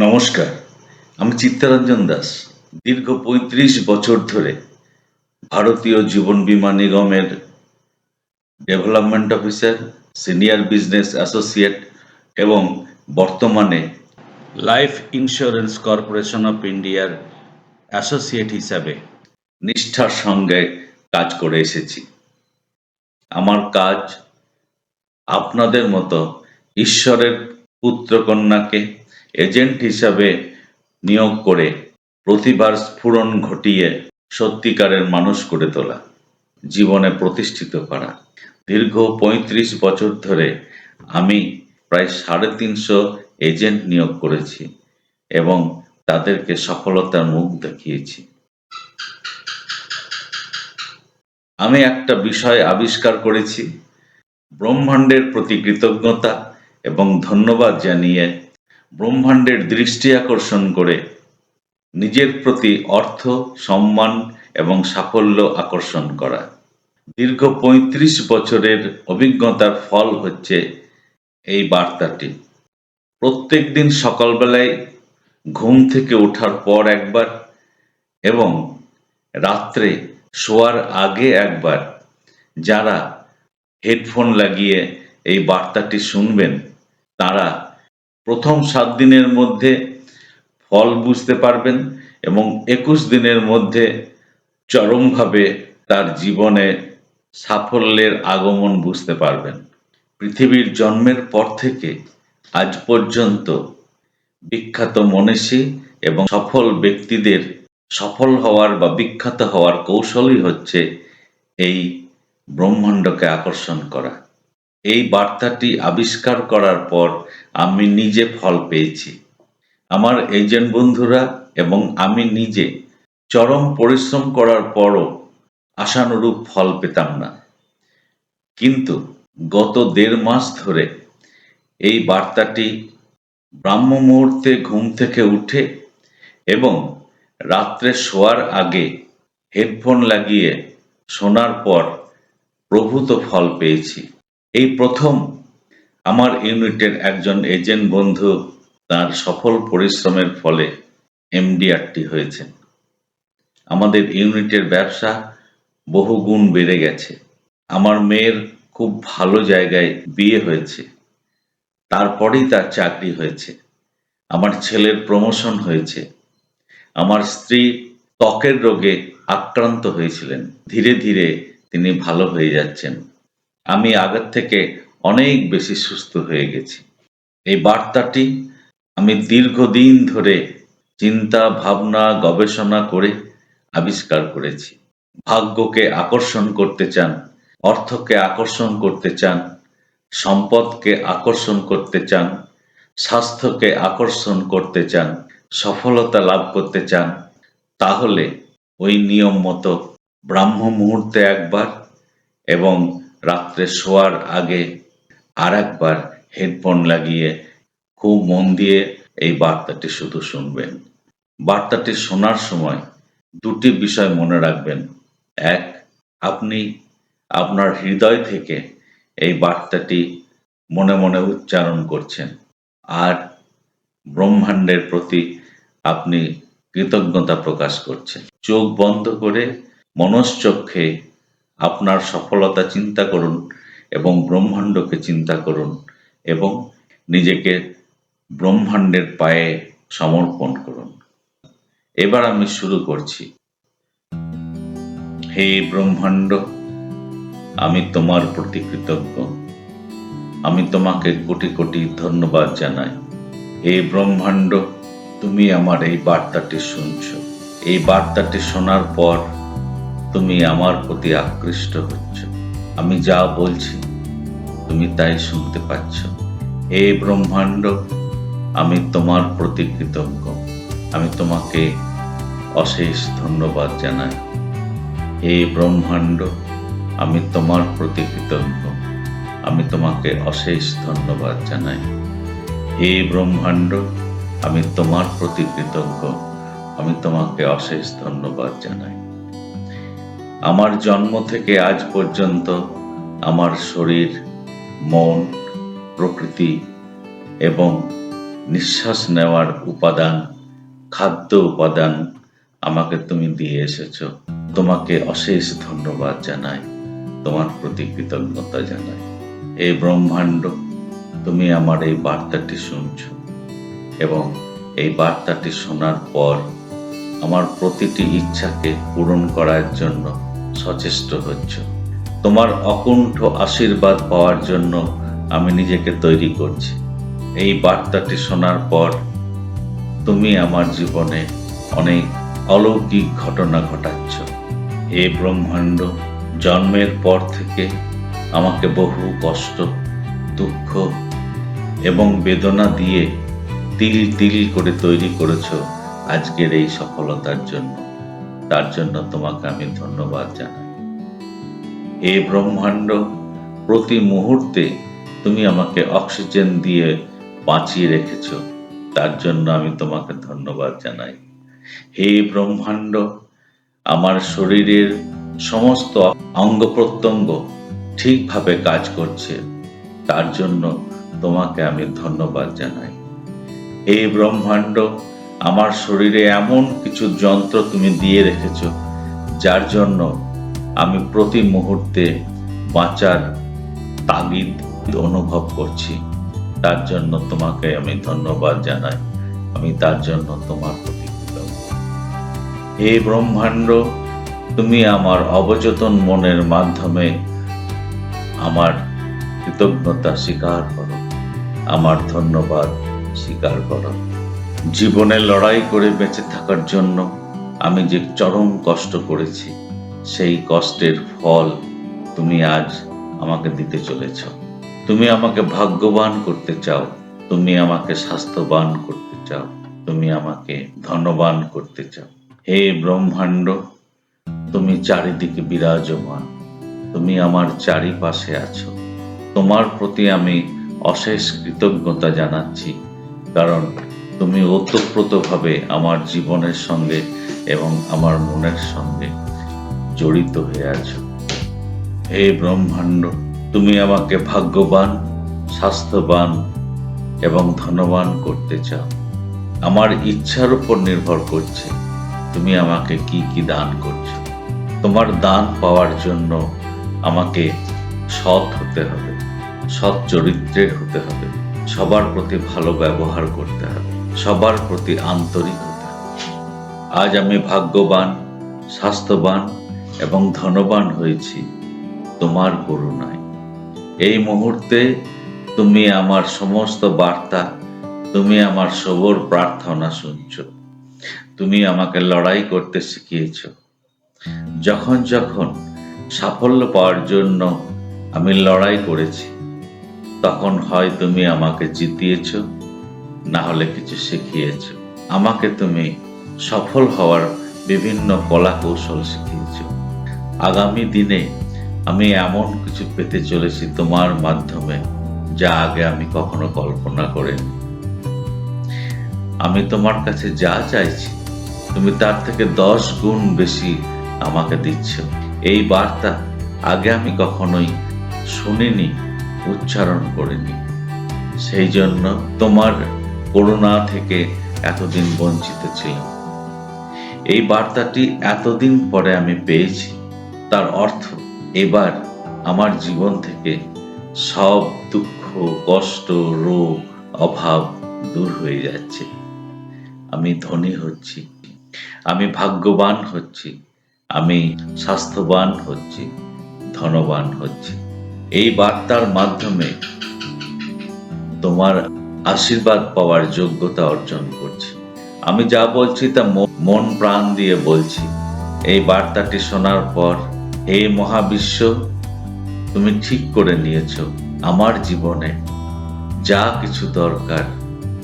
নমস্কার, আমি চিত্তরঞ্জন দাস। দীর্ঘ ৩৫ বছর ধরে ভারতীয় জীবন বীমা নিগমের development officer, senior business associate এবং বর্তমানে লাইফ ইন্স্যুরেন্স কর্পোরেশন অফ ইন্ডিয়ার অ্যাসোসিয়েট হিসাবে নিষ্ঠার সঙ্গে কাজ করে এসেছি। আমার কাজ আপনাদের মতো ঈশ্বরের পুত্রকন্যাকে এজেন্ট হিসাবে নিয়োগ করে প্রতিভার স্ফুরণ ঘটিয়ে সত্যিকারের মানুষ করে তোলা, জীবনে প্রতিষ্ঠিত করা। দীর্ঘ ৩৫ বছর ধরে আমি প্রায় ৩৫০ এজেন্ট নিয়োগ করেছি এবং তাদেরকে সফলতার মুখ দেখিয়েছি। আমি একটা বিষয় আবিষ্কার করেছি, ব্রহ্মাণ্ডের প্রতি কৃতজ্ঞতা এবং ধন্যবাদ জানিয়ে ব্রহ্মাণ্ডের দৃষ্টি আকর্ষণ করে নিজের প্রতি অর্থ, সম্মান এবং সাফল্য আকর্ষণ করা। দীর্ঘ ৩৫ বছরের অভিজ্ঞতার ফল হচ্ছে এই বার্তাটি। প্রত্যেক দিন সকালবেলায় ঘুম থেকে ওঠার পর একবার এবং রাত্রে শোয়ার আগে একবার যারা হেডফোন লাগিয়ে এই বার্তাটি শুনবেন, তারা প্রথম ৭ দিনের মধ্যে ফল বুঝতে পারবেন এবং ২১ দিনের মধ্যে চরমভাবে তার জীবনে সাফল্যের আগমন বুঝতে পারবেন। পৃথিবীর জন্মের পর থেকে আজ পর্যন্ত বিখ্যাত মনীষী এবং সফল ব্যক্তিদের সফল হওয়ার বা বিখ্যাত হওয়ার কৌশলই হচ্ছে এই ব্রহ্মাণ্ডকে আকর্ষণ করা। এই বার্তাটি আবিষ্কার করার পর আমি নিজে ফল পেয়েছি। আমার এজেন্ট বন্ধুরা এবং আমি নিজে চরম পরিশ্রম করার পরও আশানুরূপ ফল পেতাম না। কিন্তু গত ১.৫ মাস ধরে এই বার্তাটি ব্রাহ্ম মুহূর্তে ঘুম থেকে উঠে এবং রাত্রে শোয়ার আগে হেডফোন লাগিয়ে শোনার পর প্রভূত ফল পেয়েছি। এই প্রথম আমার ইউনিটের একজন এজেন্ট বন্ধু তার সফল পরিশ্রমের ফলে এমডিআরটি হয়েছেন। আমাদের ইউনিটের ব্যবসা বহুগুণ বেড়ে গেছে। আমার মেয়ের খুব ভালো জায়গায় বিয়ে হয়েছে, তারপরেই তার চাকরি হয়েছে। আমার ছেলের প্রমোশন হয়েছে। আমার স্ত্রী ত্বকের রোগে আক্রান্ত হয়েছিলেন, ধীরে ধীরে তিনি ভালো হয়ে যাচ্ছেন। আমি আগের থেকে অনেক বেশি সুস্থ হয়ে গেছি। এই বার্তাটি আমি দীর্ঘদিন ধরে চিন্তা, ভাবনা, গবেষণা করে আবিষ্কার করেছি। ভাগ্যকে আকর্ষণ করতে চান, অর্থকে আকর্ষণ করতে চান, সম্পদকে আকর্ষণ করতে চান, স্বাস্থ্যকে আকর্ষণ করতে চান, সফলতা লাভ করতে চান, তাহলে ওই নিয়ম মতো ব্রাহ্ম মুহূর্তে একবার এবং রাত্রে শোয়ার আগে আর একবার হেডফোন লাগিয়ে খুব মন দিয়ে এই বার্তাটি শুধু শুনবেন। বার্তাটি শোনার সময় ২টি বিষয় মনে রাখবেন। এক, আপনি আপনার হৃদয় থেকে এই বার্তাটি মনে মনে উচ্চারণ করছেন, আর ব্রহ্মাণ্ডের প্রতি আপনি কৃতজ্ঞতা প্রকাশ করছেন। চোখ বন্ধ করে মনশ্চক্ষে আপনার সফলতা চিন্তা করুন এবং ব্রহ্মাণ্ডকে চিন্তা করুন এবং নিজেকে ব্রহ্মাণ্ডের পায়ে সমর্পণ করুন। এবার আমি শুরু করছি। হে ব্রহ্মাণ্ড, আমি তোমার প্রতি কৃতজ্ঞ। আমি তোমাকে কোটি কোটি ধন্যবাদ জানাই। হে ব্রহ্মাণ্ড, তুমি আমার এই বার্তাটি শুনছ। এই বার্তাটি শোনার পর তুমি আমার প্রতি আকৃষ্ট হচ্ছ। আমি যা বলছি তুমি তাই শুনতে পাচ্ছ। হে ব্রহ্মাণ্ড, আমি তোমার প্রতি কৃতজ্ঞ। আমি তোমাকে অশেষ ধন্যবাদ জানাই। হে ব্রহ্মাণ্ড, আমি তোমার প্রতি কৃতজ্ঞ। আমি তোমাকে অশেষ ধন্যবাদ জানাই। হে ব্রহ্মাণ্ড, আমি তোমার প্রতি কৃতজ্ঞ। আমি তোমাকে অশেষ ধন্যবাদ জানাই। আমার জন্ম থেকে আজ পর্যন্ত আমার শরীর, মন, প্রকৃতি এবং নিঃশ্বাস নেওয়ার উপাদান, খাদ্য উপাদান আমাকে তুমি দিয়ে এসেছো। তোমাকে অশেষ ধন্যবাদ জানাই, তোমার প্রতি কৃতজ্ঞতা জানাই। এই ব্রহ্মাণ্ড, তুমি আমার এই বার্তাটি শুনছো এবং এই বার্তাটি শোনার পর আমার প্রতিটি ইচ্ছাকে পূরণ করার জন্য সচেষ্ট হচ্ছ। তোমার অকুণ্ঠ আশীর্বাদ পাওয়ার জন্য আমি নিজেকে তৈরি করছি। এই বার্তাটি শোনার পর তুমি আমার জীবনে অনেক অলৌকিক ঘটনা ঘটাচ্ছ। হে ব্রহ্মাণ্ড, জন্মের পর থেকে আমাকে বহু কষ্ট, দুঃখ এবং বেদনা দিয়ে তিল তিল করে তৈরি করেছ আজকের এই সফলতার জন্য। তার জন্য তোমাকে আমি ধন্যবাদ জানাই। হে ব্রহ্মাণ্ড, প্রতি মুহূর্তে তুমি আমাকে অক্সিজেন দিয়ে বাঁচিয়ে রেখেছ, তার জন্য আমি তোমাকে ধন্যবাদ জানাই। হে ব্রহ্মাণ্ড, আমার শরীরের সমস্ত অঙ্গ প্রত্যঙ্গ ঠিকভাবে কাজ করছে, তার জন্য তোমাকে আমি ধন্যবাদ জানাই। হে ব্রহ্মাণ্ড, আমার শরীরে এমন কিছু যন্ত্র তুমি দিয়ে রেখেছ যার জন্য আমি প্রতি মুহূর্তে বাঁচার তাগিদ অনুভব করছি, তার জন্য তোমাকে আমি ধন্যবাদ জানাই। আমি তার জন্য তোমার প্রতি কৃতজ্ঞ। হে ব্রহ্মাণ্ড, তুমি আমার অবচেতন মনের মাধ্যমে আমার কৃতজ্ঞতা স্বীকার করো, আমার ধন্যবাদ স্বীকার করো। জীবনে লড়াই করে বেঁচে থাকার জন্য আমি যে চরম কষ্ট করেছি, সেই কষ্টের ফল তুমি আজ আমাকে দিতে চলেছ। তুমি আমাকে ভাগ্যবান করতে চাও, তুমি আমাকে স্বাস্থ্যবান করতে চাও, তুমি আমাকে ধনবান করতে চাও। হে ব্রহ্মাণ্ড, তুমি চারিদিকে বিরাজমান, তুমি আমার চারিপাশে আছো। তোমার প্রতি আমি অশেষ কৃতজ্ঞতা জানাচ্ছি, কারণ তুমি ওতপ্রোতভাবে আমার জীবনের সঙ্গে এবং আমার মনের সঙ্গে জড়িত হয়ে আছো। হে ব্রহ্মাণ্ড, তুমি আমাকে ভাগ্যবান, স্বাস্থ্যবান এবং ধনবান করতে চাও। আমার ইচ্ছার উপর নির্ভর করছে তুমি আমাকে কি কি দান করছো। তোমার দান পাওয়ার জন্য আমাকে সৎ হতে হবে, সৎ চরিত্রের হতে হবে, সবার প্রতি ভালো ব্যবহার করতে হবে, সবার প্রতি আন্তরিক হতে হবে। আজ আমি ভাগ্যবান, স্বাস্থ্যবান এবং ধনবান হয়েছি তোমার করুণায়। এই মুহূর্তে তুমি আমার সমস্ত বার্তা, তুমি আমার সবর প্রার্থনা শুনছ। তুমি আমাকে লড়াই করতে শিখিয়েছ। যখন যখন সাফল্য পাওয়ার জন্য আমি লড়াই করেছি, তখন হয় তুমি আমাকে জিতিয়েছ, না হলে কিছু শিখিয়েছ। আমাকে তুমি সফল হওয়ার বিভিন্ন কলা কৌশল শিখিয়েছ। আগামী দিনে আমি এমন কিছু পেতে চলেছি তোমার মাধ্যমে, যা আগে আমি কখনো কল্পনা করিনি। আমি তোমার কাছে যা চাইছি, তুমি তার থেকে 10 গুণ বেশি আমাকে দিচ্ছ। এই বার্তা আগে আমি কখনোই শুনিনি, উচ্চারণ করিনি। সেই জন্য তোমার করুণা থেকে এতদিন বঞ্চিত ছিলাম। এই বার্তাটি এতদিন পরে আমি পেয়েছি, তার অর্থ এবার আমার জীবন থেকে সব দুঃখ, কষ্ট, রোগ, অভাব দূর হয়ে যাচ্ছে। আমি ধনী হচ্ছি, আমি ভাগ্যবান হচ্ছি, আমি স্বাস্থ্যবান হচ্ছি, ধনবান হচ্ছি। এই বার্তার মাধ্যমে তোমার আশীর্বাদ পাওয়ার যোগ্যতা অর্জন করছি। আমি যা বলছি তা মন প্রাণ দিয়ে বলছি। এই বার্তাটি শোনার পর হে মহাবিশ্ব, তুমি ঠিক করে নিয়েছ আমার জীবনে যা কিছু দরকার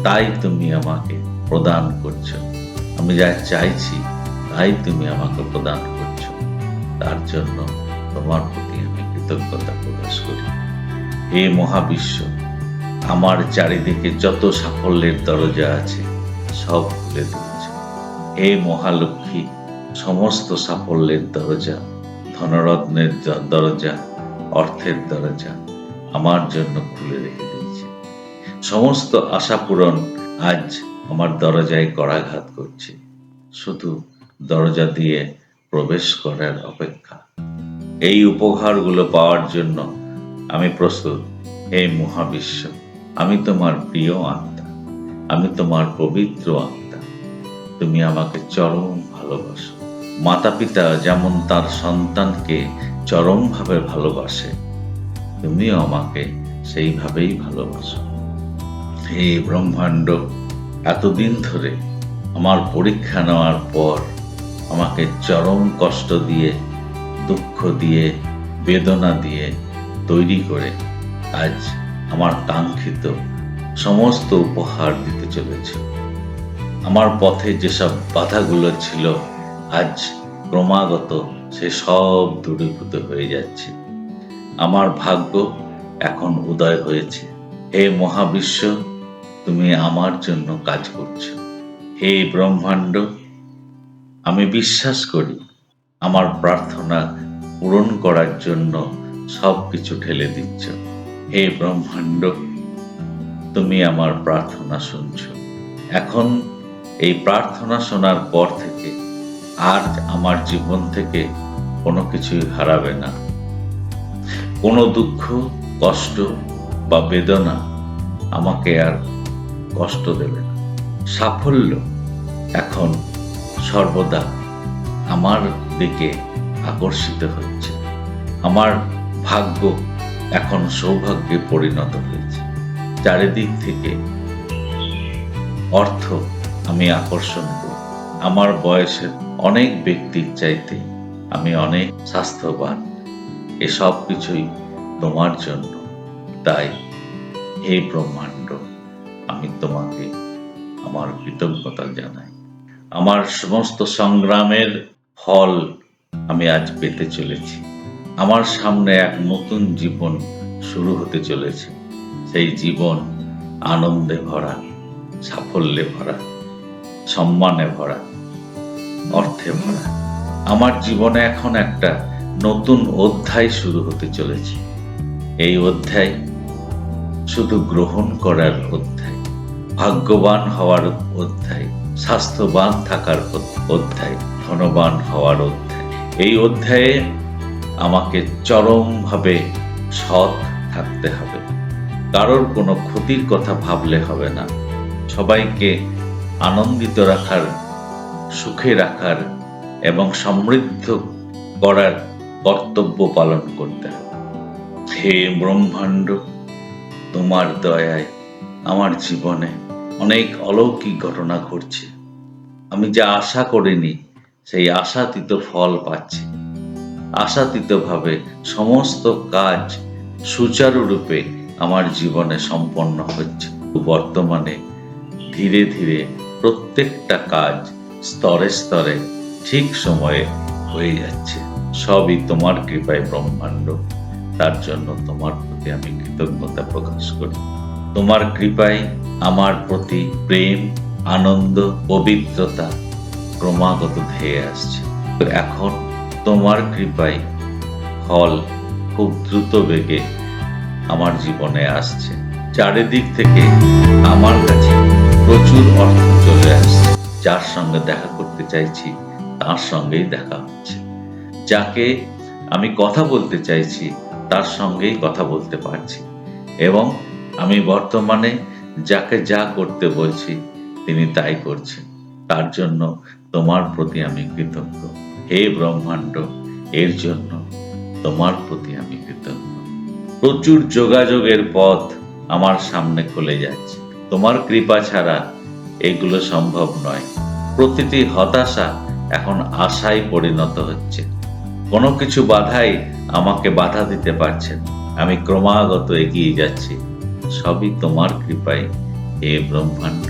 তাই তুমি আমাকে প্রদান করছো। আমি যা চাইছি তাই তুমি আমাকে প্রদান করছো। তার জন্য তোমার প্রতি আমি কৃতজ্ঞতা প্রকাশ করি। হে মহাবিশ্ব, আমার চারিদিকে যত সাফল্যের দরজা আছে সব খুলে দিয়েছ। হে মহালক্ষ্মী, সমস্ত সাফল্যের দরজা, ধনরত্নের দরজা, অর্থের দরজা আমার জন্য খুলে রেখে দিয়েছে। সমস্ত আশা পূরণ আজ আমার দরজায় করাঘাত করছে, শুধু দরজা দিয়ে প্রবেশ করার অপেক্ষা। এই উপহারগুলো পাওয়ার জন্য আমি প্রস্তুত। হে মহাবিশ্ব, আমি তোমার প্রিয় আত্মা, আমি তোমার পবিত্র আত্মা। তুমি আমাকে চরম ভালোবাসো। মাতা পিতা যেমন তার সন্তানকে চরমভাবে ভালোবাসে, তুমিও আমাকে সেইভাবেই ভালোবাসো। হে ব্রহ্মাণ্ড, এতদিন ধরে আমার পরীক্ষা নেওয়ার পর আমাকে চরম কষ্ট দিয়ে, দুঃখ দিয়ে, বেদনা দিয়ে তৈরি করে আজ আমার কাঙ্ক্ষিত সমস্ত উপহার দিতে চলেছে। আমার পথে যেসব বাধাগুলো ছিল, আজ ক্রমাগত সে সব দূরীভূত হয়ে যাচ্ছে। আমার ভাগ্য এখন উদয় হয়েছে। হে মহাবিশ্ব, তুমি আমার জন্য কাজ করছো। হে ব্রহ্মাণ্ড, আমি বিশ্বাস করি আমার প্রার্থনা পূরণ করার জন্য সবকিছু ঠেলে দিচ্ছ। হে ব্রহ্মাণ্ড, তুমি আমার প্রার্থনা শুনছো। এখন এই প্রার্থনা শোনার পর থেকে আর আমার জীবন থেকে কোনো কিছুই হারাবে না। কোনো দুঃখ, কষ্ট বা বেদনা আমাকে আর কষ্ট দেবে না। সাফল্য এখন সর্বদা আমার দিকে আকর্ষিত হচ্ছে। আমার ভাগ্য এখন সৌভাগ্যে পরিণত হয়েছে। চারিদিক থেকে অর্থ আমি আকর্ষণ করি। আমার বয়সের অনেক ব্যক্তির চাইতে আমি অনেক স্বাস্থ্যবান। এসব কিছুই তোমার জন্য। তাই হে ব্রহ্মাণ্ড, আমি তোমাকে আমার কৃতজ্ঞতা জানাই। আমার সমস্ত সংগ্রামের ফল আমি আজ পেতে চলেছি। আমার সামনে এক নতুন জীবন শুরু হতে চলেছে। সেই জীবন আনন্দে ভরা, সাফল্যে ভরা, সম্মানে ভরা, অর্থে ভরা। আমার জীবনে এখন একটা নতুন অধ্যায় শুরু হতে চলেছে। এই অধ্যায় শুধু গ্রহণ করার অধ্যায়, ভাগ্যবান হওয়ার অধ্যায়, স্বাস্থ্যবান থাকার অধ্যায়, ধনবান হওয়ার অধ্যায়। এই অধ্যায়ে আমাকে চরমভাবে সৎ থাকতে হবে। কারোর কোনো ক্ষতির কথা ভাবলে হবে না। সবাইকে আনন্দিত রাখার, সুখে রাখার এবং সমৃদ্ধ করার কর্তব্য পালন করতে হবে। হে ব্রহ্মাণ্ড, তোমার দয়ায় আমার জীবনে অনেক অলৌকিক ঘটনা ঘটছে। আমি যা আশা করিনি সেই আশাতীত ফল পাচ্ছি। আশাতীতভাবে সমস্ত কাজ সুচারুরূপে আমার জীবনে সম্পন্ন হচ্ছে। বর্তমানে ধীরে ধীরে প্রত্যেকটা কাজ স্তরে স্তরে ঠিক সময়ে হয়ে যাচ্ছে। সবই তোমার কৃপায় ব্রহ্মাণ্ড। তার জন্য তোমার প্রতি আমি কৃতজ্ঞতা প্রকাশ করি। তোমার কৃপায় আমার প্রতি প্রেম, আনন্দ, পবিত্রতা ক্রমাগত ধেয়ে আসছে। এখন তোমার কৃপায় ফল খুব দ্রুত বেগে আমার জীবনে আসছে। চারিদিক থেকে আমার কাছে প্রচুর অর্থ চলে আসছে। যার সঙ্গে দেখা করতে চাইছি তার সঙ্গেই দেখা হচ্ছে। যাকে আমি কথা বলতে চাইছি তার সঙ্গেই কথা বলতে পারছি। এবং আমি বর্তমানে যাকে যা করতে বলছি তিনি তাই করছেন। তার জন্য তোমার প্রতি আমি কৃতজ্ঞ। হে ব্রহ্মাণ্ড, এর জন্য তোমার প্রতি আমি কৃতজ্ঞ। প্রচুর যোগাযোগের পথ আমার সামনে খুলে যাচ্ছে। তোমার কৃপা ছাড়া এগুলো সম্ভব নয়। প্রতিটি হতাশা এখন আশায় পরিণত হচ্ছে। কোনো কিছু বাধাই আমাকে বাধা দিতে পারছে না। আমি ক্রমাগত এগিয়ে যাচ্ছি। সবই তোমার কৃপায় হে ব্রহ্মাণ্ড।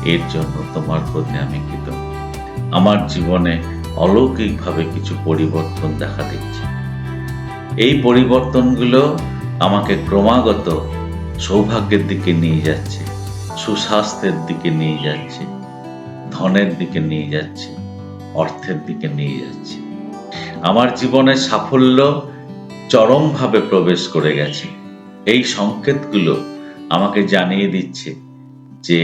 এর জন্য তোমার প্রতি আমি কৃতজ্ঞ। আমার জীবনে অলৌকিকভাবে কিছু পরিবর্তন দেখা দিচ্ছে। এই পরিবর্তনগুলো আমাকে ক্রমাগত সৌভাগ্যের দিকে নিয়ে যাচ্ছে, সুস্বাস্থ্যের দিকে নিয়ে যাচ্ছে, ধনের দিকে নিয়ে যাচ্ছে, অর্থের দিকে নিয়ে যাচ্ছে। আমার জীবনে সাফল্য চরমভাবে প্রবেশ করে গেছে। এই সংকেতগুলো আমাকে জানিয়ে দিচ্ছে যে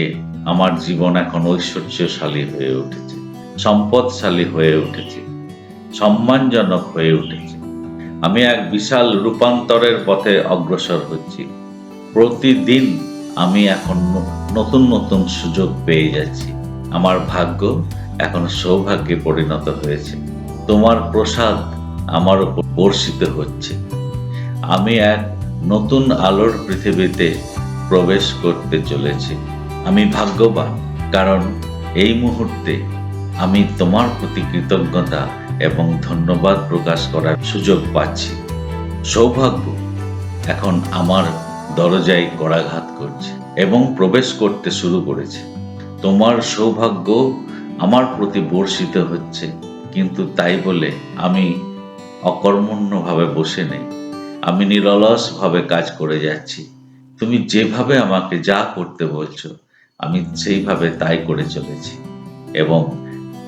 আমার জীবন এখন ঐশ্বর্যশালী হয়ে উঠেছে, সম্পদশালী হয়ে উঠেছে, সম্মানজনক হয়ে উঠেছে। আমি এক বিশাল রূপান্তরের পথে অগ্রসর হচ্ছি। প্রতিদিন আমি এখন নতুন নতুন সুযোগ পেয়ে যাচ্ছি। আমার ভাগ্য এখন সৌভাগ্যে পরিণত হয়েছে। তোমার প্রসাদ আমার উপর বর্ষিত হচ্ছে। আমি এক নতুন আলোর পৃথিবীতে প্রবেশ করতে চলেছি। আমি ভাগ্যবান, কারণ এই মুহূর্তে আমি তোমার প্রতি কৃতজ্ঞতা এবং ধন্যবাদ প্রকাশ করার সুযোগ পাচ্ছি। সৌভাগ্য এখন আমার দরজায় করাঘাত করছে এবং প্রবেশ করতে শুরু করেছে। তোমার সৌভাগ্য আমার প্রতি বর্ষিত হচ্ছে, কিন্তু তাই বলে আমি অকর্মণ্যভাবে বসে নেই। আমি নিরলসভাবে কাজ করে যাচ্ছি। তুমি যেভাবে আমাকে যা করতে বলছো, আমি সেইভাবে তাই করে চলেছি এবং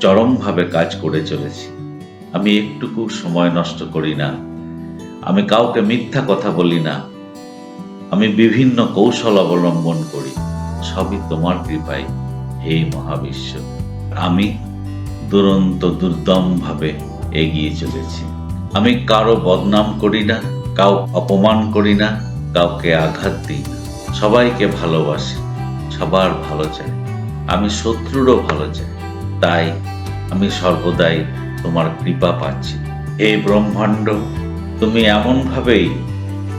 চরমভাবে কাজ করে চলেছি। আমি একটুকু সময় নষ্ট করি না। আমি কাউকে মিথ্যা কথা বলি না। আমি বিভিন্ন কৌশল অবলম্বন করি। সবই তোমার কৃপায়, হে মহাবিশ্ব। আমি দুর্দমভাবে এগিয়ে চলেছি। আমি কারো বদনাম করি না, কাউ অপমান করি না, কাউকে আঘাত দিই না। সবাইকে ভালোবাসি, সবার ভালো চাই। আমি শত্রুরও ভালো চাই। তাই আমি সর্বদাই তোমার কৃপা পাচ্ছি। হে ব্রহ্মাণ্ড, তুমি এমনভাবেই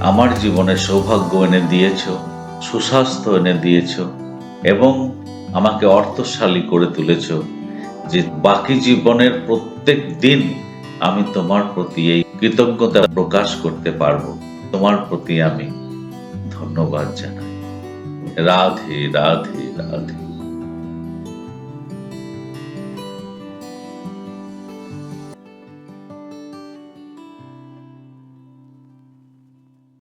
আমার জীবনে সৌভাগ্য এনে দিয়েছ, সুস্বাস্থ্য এনে দিয়েছ এবং আমাকে অর্থশালী করে তুলেছ, যে বাকি জীবনের প্রত্যেক দিন আমি তোমার প্রতি এই কৃতজ্ঞতা প্রকাশ করতে পারবো। তোমার প্রতি আমি ধন্যবাদ জানাই। রাধে রাধে রাধে।